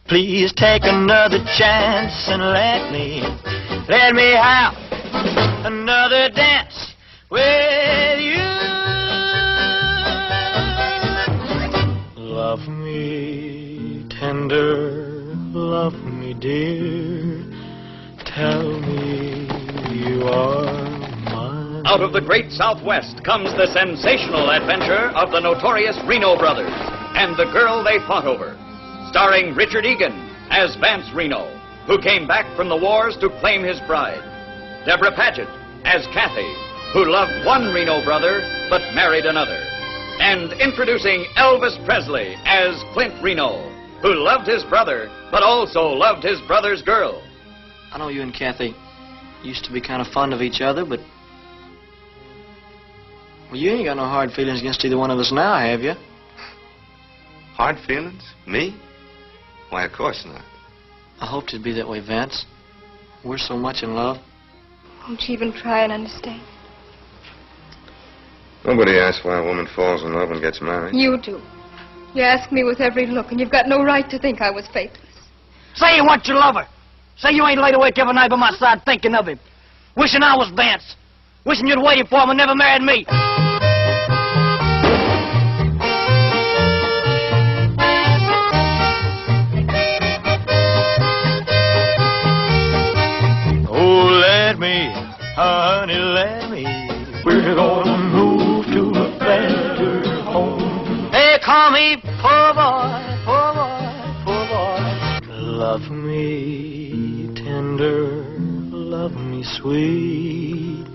Please take another chance and let me have another dance with you. Love me tender, love me dear, tell me you are mine. Out of the great Southwest comes the sensational adventure of the notorious Reno brothers and the girl they fought over. Starring Richard Egan as Vance Reno, who came back from the wars to claim his bride. Deborah Paget as Kathy, who loved one Reno brother but married another. And introducing Elvis Presley as Clint Reno, who loved his brother but also loved his brother's girl. I know you and Kathy used to be kind of fond of each other, but... well, you ain't got no hard feelings against either one of us now, have you? Hard feelings? Me? Why, of course not. I hoped it'd be that way, Vance. We're so much in love. Won't you even try and understand? Nobody asks why a woman falls in love and gets married. You do. You ask me with every look, and you've got no right to think I was faithless. Say you want your lover. Say you ain't laid awake every night by my side thinking of him. Wishing I was Vance. Wishing you'd waited for him and never married me. Honey, let me. We're gonna move to a better home. They call me poor boy, poor boy, poor boy. Love me tender, love me sweet.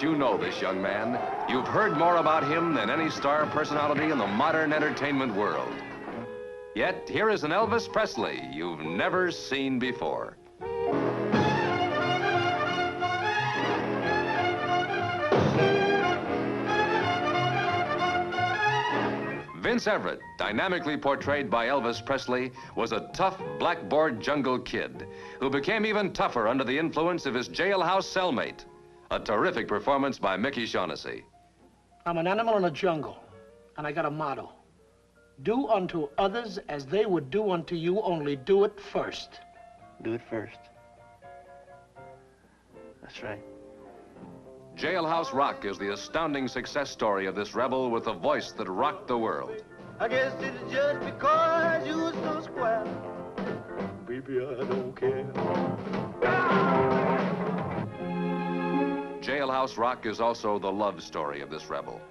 You know this young man. You've heard more about him than any star personality in the modern entertainment world. Yet, here is an Elvis Presley you've never seen before. Vince Everett, dynamically portrayed by Elvis Presley, was a tough blackboard jungle kid who became even tougher under the influence of his jailhouse cellmate. A terrific performance by Mickey Shaughnessy. I'm an animal in a jungle, and I got a motto. Do unto others as they would do unto you, only do it first. Do it first. That's right. Jailhouse Rock is the astounding success story of this rebel with a voice that rocked the world. I guess it's just because you were so square. Baby, I don't care. Jailhouse Rock is also the love story of this rebel.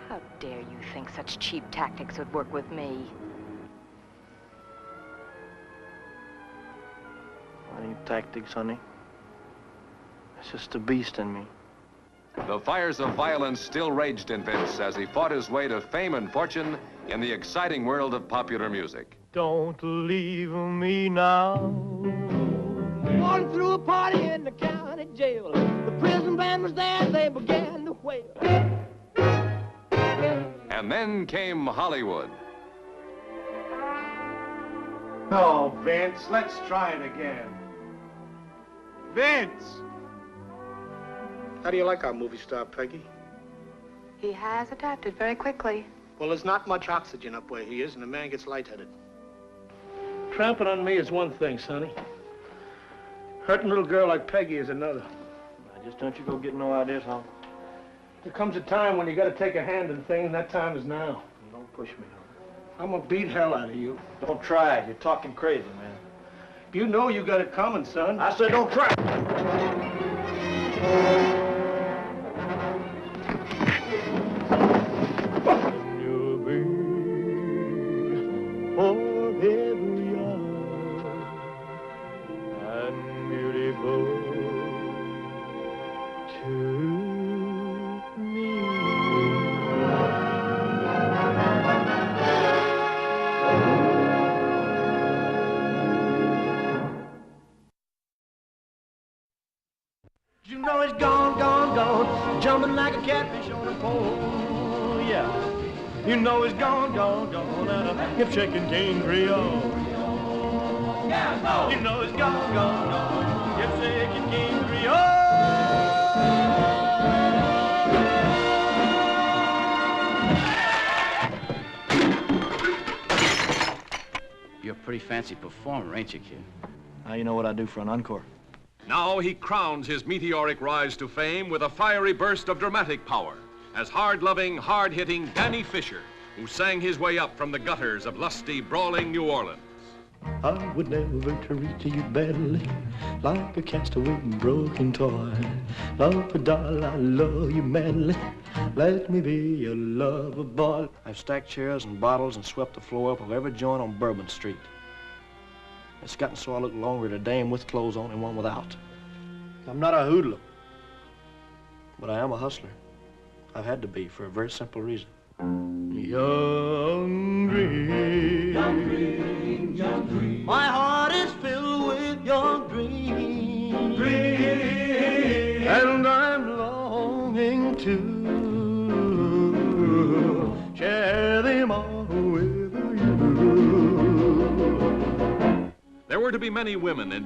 How dare you think such cheap tactics would work with me? I need tactics, honey. It's just the beast in me. The fires of violence still raged in Vince as he fought his way to fame and fortune in the exciting world of popular music. Don't leave me now. Going through a party in the county jail. The prison band was there, they began to wail. And then came Hollywood. No, Vince, let's try it again. Vince! How do you like our movie star, Peggy? He has adapted very quickly. Well, there's not much oxygen up where he is, and the man gets lightheaded. Tramping on me is one thing, Sonny. Hurting a little girl like Peggy is another. Just don't you go get no ideas, huh? There comes a time when you gotta take a hand in things, and that time is now. Don't push me, huh? I'm gonna beat hell out of you. Don't try it. You're talking crazy, man. You know you got it coming, son. I said don't try. Oh, yeah. You know it's gone, gone, gone, and a hip-shaking King Creole. Yeah, no. You know it's gone, gone, gone, hip-shaking King Creole. You're a pretty fancy performer, ain't you, kid? Now you know what I do for an encore. Now he crowns his meteoric rise to fame with a fiery burst of dramatic power as hard-loving, hard-hitting Danny Fisher, who sang his way up from the gutters of lusty, brawling New Orleans. I would never treat you badly, like a castaway broken toy. Love, doll, I love you madly. Let me be your lover boy. I've stacked chairs and bottles and swept the floor up of every joint on Bourbon Street. It's gotten so I look longer at a dame with clothes on and one without. I'm not a hoodlum, but I am a hustler. I've had to be for a very simple reason. Young dream, young dream, young dream. My heart is filled with your dreams, dream. And I'm longing to share them all with you. There were to be many women in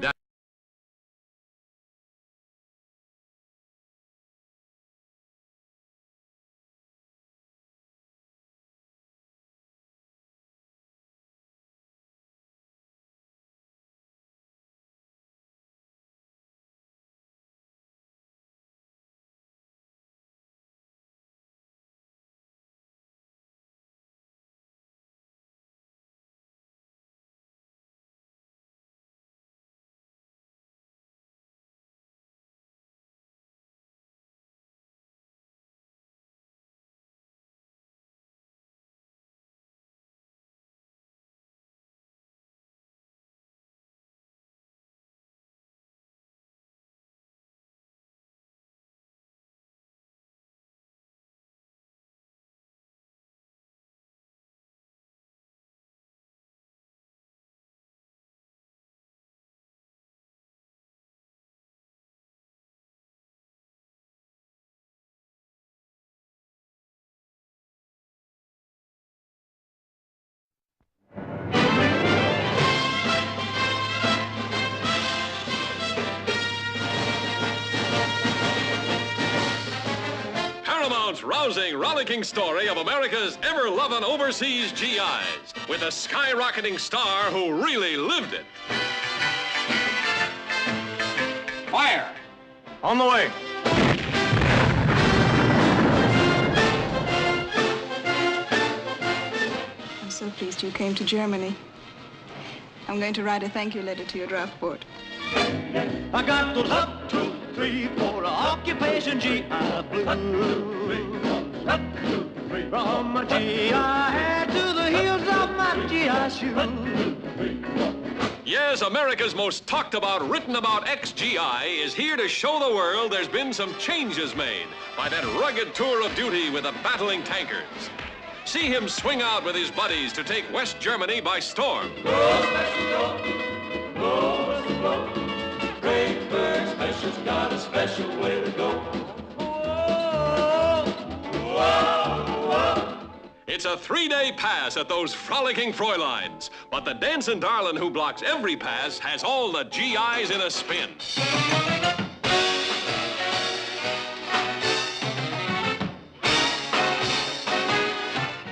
Paramount's rousing, rollicking story of America's ever-loving overseas GIs with a skyrocketing star who really lived it. Fire! On the way. I'm so pleased you came to Germany. I'm going to write a thank you letter to your draft board. I got those 1, 2, 3, 4 occupation GI blues. 1, 2, 3. From my GI hat to the heels of my GI shoes. Yes, America's most talked about, written about ex-GI is here to show the world there's been some changes made by that rugged tour of duty with the battling tankers. See him swing out with his buddies to take West Germany by storm. Go, special, go. Go, special, go. Greatburg Special's got a special way to go. Whoa, whoa, whoa. It's a 3-day pass at those frolicking Fräuleins, but the dancing darling who blocks every pass has all the GIs in a spin.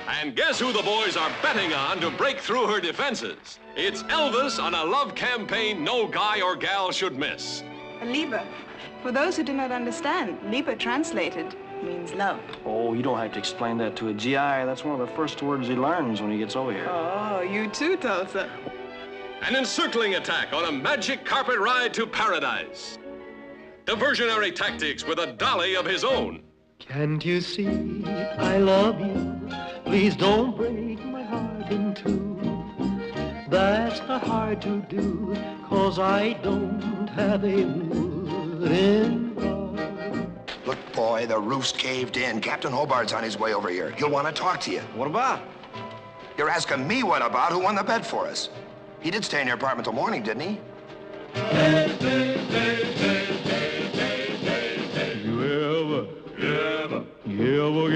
And guess who the boys are betting on to break through her defenses? It's Elvis on a love campaign no guy or gal should miss. Liebe. For those who do not understand, Liebe translated means love. Oh, you don't have to explain that to a GI. That's one of the first words he learns when he gets over here. Oh, you too, Tulsa. An encircling attack on a magic carpet ride to paradise. Diversionary tactics with a dolly of his own. Can't you see I love you? Please don't break my heart in two. That's not hard to do, 'cause I don't have a wooden heart. Look, boy, the roof's caved in. Captain Hobart's on his way over here. He'll want to talk to you. What about? You're asking me what about? Who won the bet for us? He did stay in your apartment till morning, didn't he? You ever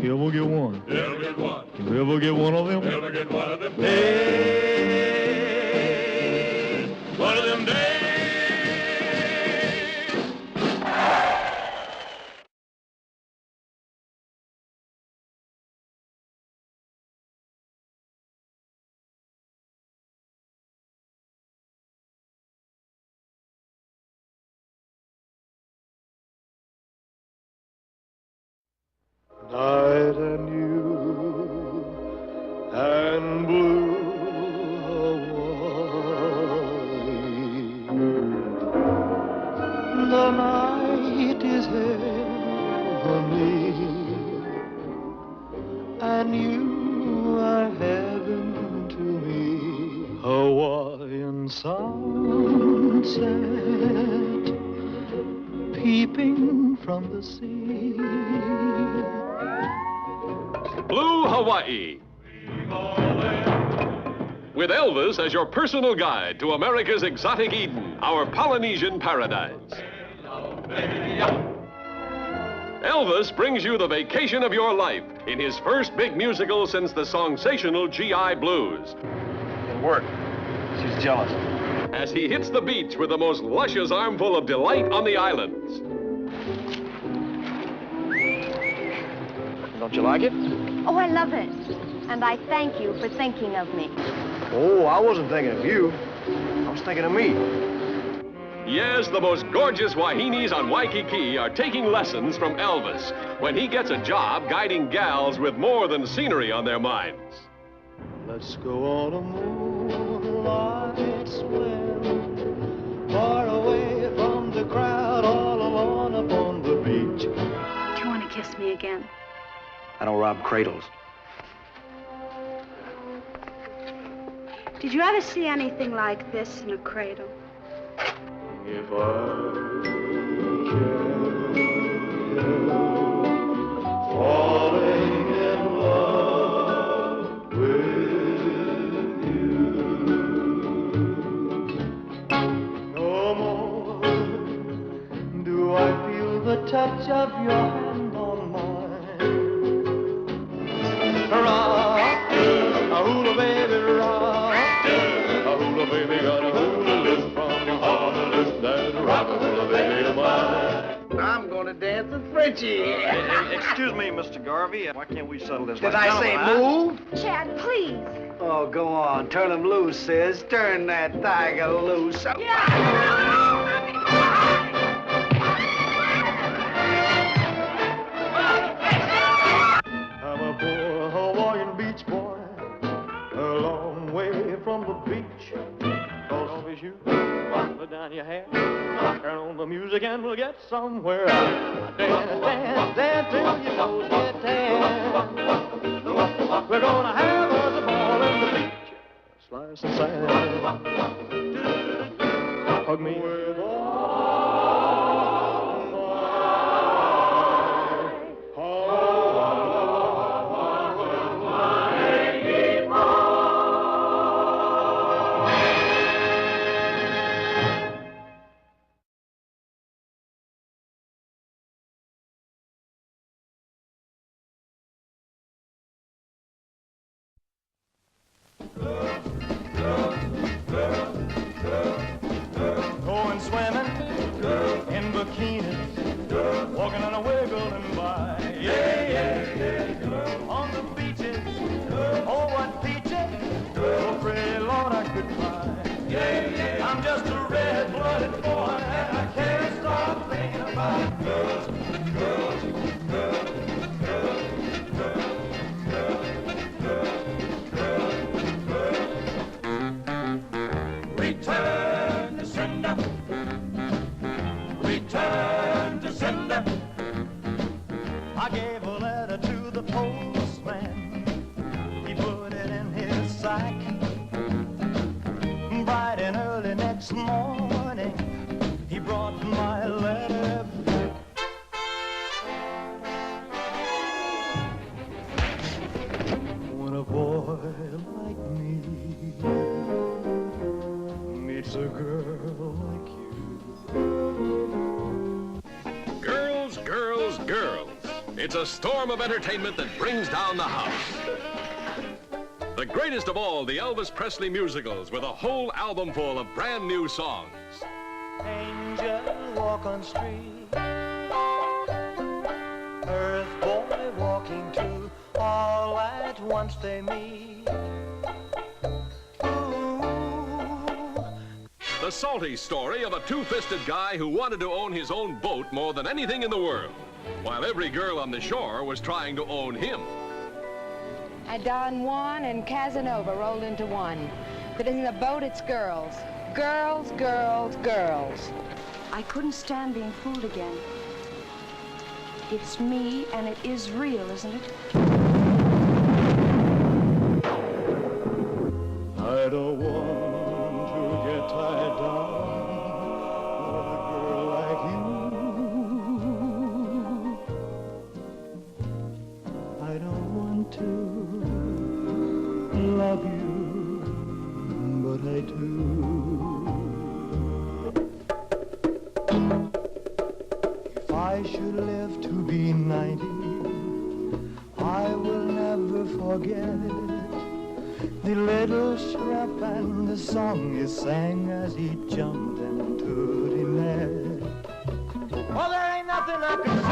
You ever get one? Ever get one? You ever get one of them? Ever get one of them days? One of them days. Night and you and blue Hawaii. The night is heavenly, and you are heaven to me. Hawaiian sunset peeping from the sea. Blue Hawaii. With Elvis as your personal guide to America's exotic Eden, our Polynesian paradise. Elvis brings you the vacation of your life in his first big musical since the sensational GI Blues. It'll work. She's jealous. As he hits the beach with the most luscious armful of delight on the islands. Don't you like it? Oh, I love it. And I thank you for thinking of me. Oh, I wasn't thinking of you. I was thinking of me. Yes, the most gorgeous Wahinis on Waikiki are taking lessons from Elvis when he gets a job guiding gals with more than scenery on their minds. Let's go on a moonlight swim, far away from the crowd, all alone upon the beach. Do you want to kiss me again? I don't rob cradles. Did you ever see anything like this in a cradle? If I falling in love with you, no more do I feel the touch of your hand on mine. Rock, a hula baby, rock, a hula baby, got a hula list from your heart list. That rock a hula baby of mine. I'm going to dance with Frenchie. Excuse me, Mr. Garvey. Why can't we settle this? Did like I say gentlemen, move? Chad, please. Oh, go on. Turn him loose, sis. Turn that tiger loose. I'm a poor Hawaiian beach boy, a long way from the beach. Cause off his shoes, put down your hair, turn on the music and we'll get somewhere. Dance, dance, dance till your toes get tan. We're gonna have us a ball in the beach, slice and sand. Hug me with all my going swimming in bikinis, walking on a wiggling by. Yeah, yeah, yeah. On the beaches, oh, what peaches. Oh, pray Lord, I could cry. Yeah, yeah. I'm just a red-blooded boy, and I can't stop thinking about girls, girls, girls, girls, girls, girls, girls, girls, girls. Return to sender. Return to sender. I gave a letter to the postman. He put it in his sack. Bright and early next morning, he brought my letter back. When a boy like me meets a girl like you. Girls, girls, girls. It's a storm of entertainment that brings down the house. The greatest of all the Elvis Presley musicals with a whole album full of brand new songs. Angel walk on street, earth boy walking too, all at once they meet. The salty story of a two-fisted guy who wanted to own his own boat more than anything in the world, while every girl on the shore was trying to own him. Don Juan and Casanova rolled into one. If it isn't a boat, it's girls. Girls, girls, girls. I couldn't stand being fooled again. It's me, and it is real, isn't it? I don't want to get tied down with a girl like you. I don't want to love you, but I do. If I should live to be 90, I will never forget the little shrimp and the song he sang as he jumped into the net. Oh, there ain't nothing I can see.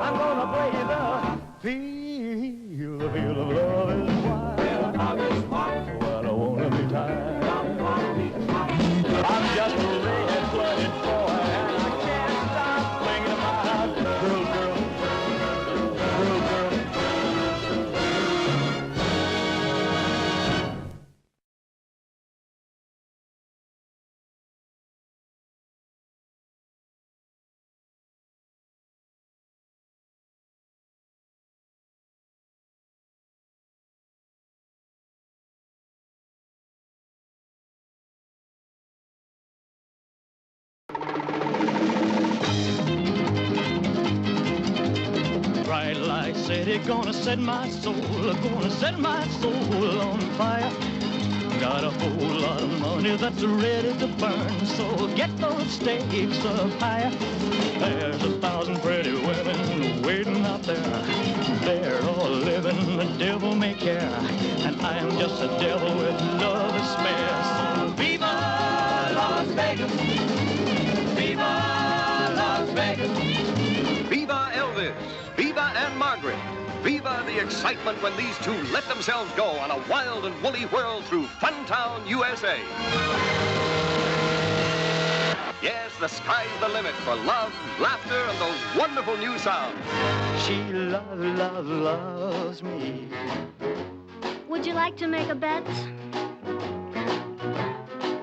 I'm gonna play the feel of love is wild. Well, I wanna be tired. I'm just a red-blooded boy, and I can't stop thinking about girl, girl, girl, girl. Bright light city, gonna set my soul, gonna set my soul on fire. Got a whole lot of money that's ready to burn, so get those stakes up higher. There's 1,000 pretty women waiting out there. They're all living the devil may care, and I am just a devil with love to spare. So viva Las Vegas, viva Las Vegas. Viva Elvis, Viva and Margaret. Viva the excitement when these two let themselves go on a wild and woolly whirl through Funtown, USA. Yes, the sky's the limit for love, laughter, and those wonderful new sounds. She loves me. Would you like to make a bet?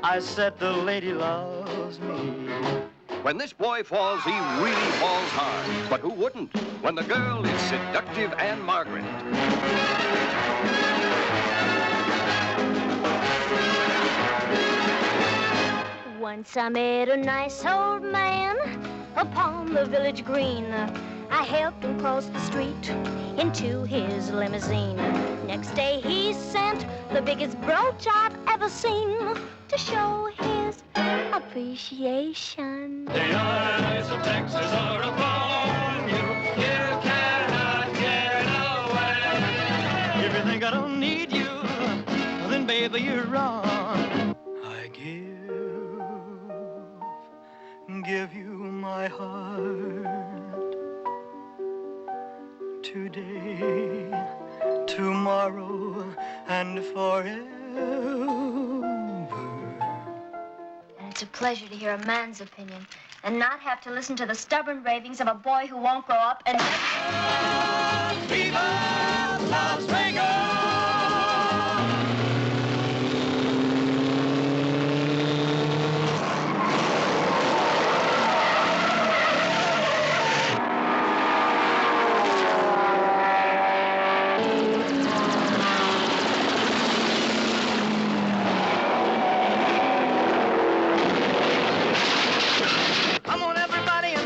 I said the lady loves me. When this boy falls, he really falls hard. But who wouldn't? When the girl is seductive Anne Margaret. Once I met a nice old man upon the village green. I helped him cross the street into his limousine. Next day he sent the biggest brooch I've ever seen to show his appreciation. The eyes of Texas are upon you. You cannot get away. If you think I don't need you, then baby you're wrong. I give you my heart today, tomorrow, and forever. It's a pleasure to hear a man's opinion and not have to listen to the stubborn ravings of a boy who won't grow up and... Viva Las Vegas!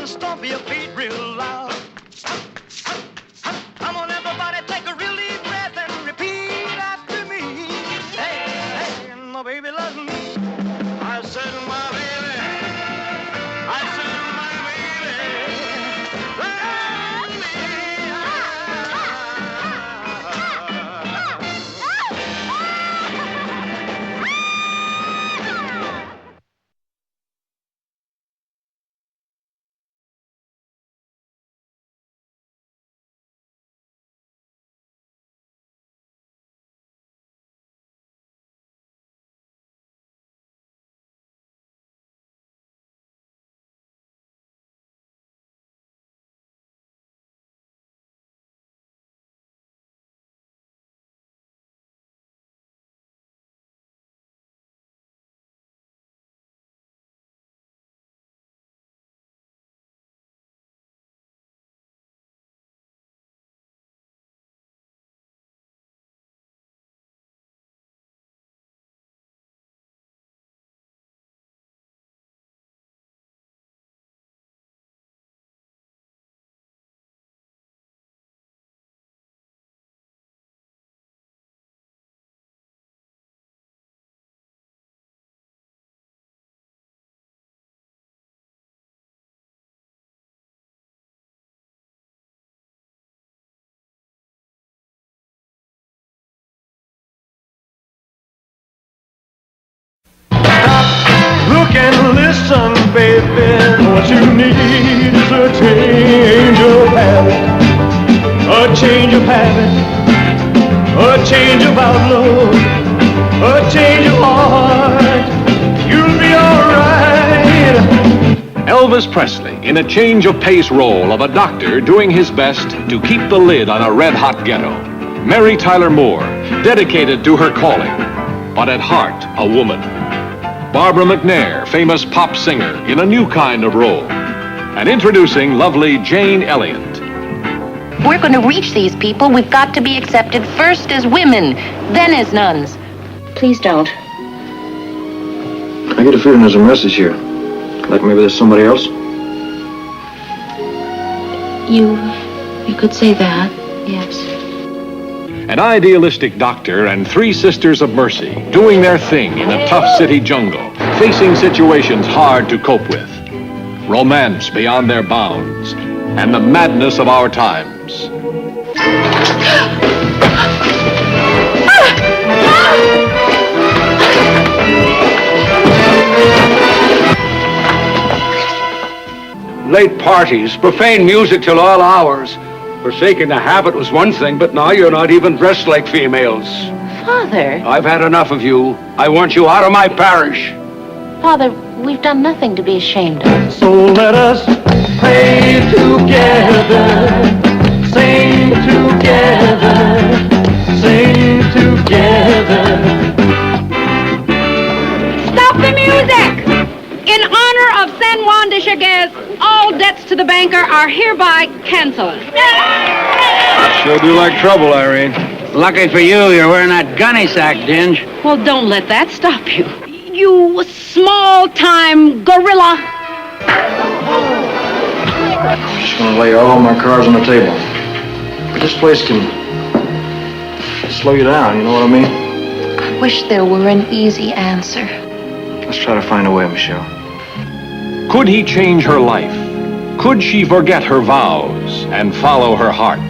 Stomp your feet real loud. Come on, everybody, take a real deep breath. listen, baby, what you need is a change of habit. A change of habit, a change of outlook, a change of heart. You'll be alright. Elvis Presley in a change of pace role of a doctor doing his best to keep the lid on a red-hot ghetto. Mary Tyler Moore, dedicated to her calling, but at heart a woman. Barbara McNair, famous pop singer, in a new kind of role. And introducing lovely Jane Elliott. If we're going to reach these people, we've got to be accepted first as women, then as nuns. Please don't. I get a feeling there's a message here. Like maybe there's somebody else? You could say that, yes. An idealistic doctor and 3 sisters of mercy doing their thing in a tough city jungle, facing situations hard to cope with. Romance beyond their bounds, and the madness of our times. Late parties, profane music till all hours. Forsaking the habit was one thing, but now you're not even dressed like females. Father. I've had enough of you. I want you out of my parish. Father, we've done nothing to be ashamed of. So let us pray together, sing together, sing together. Stop the music! In honor of San Juan de Chaguez, all debts to the banker are hereby canceled. Sure do like trouble, Irene. Lucky for you, you're wearing that gunny sack, Dinge. Well, don't let that stop you. You small-time gorilla. I'm just gonna lay all my cards on the table. This place can slow you down, you know what I mean? I wish there were an easy answer. Let's try to find a way, Michelle. Could he change her life? Could she forget her vows and follow her heart?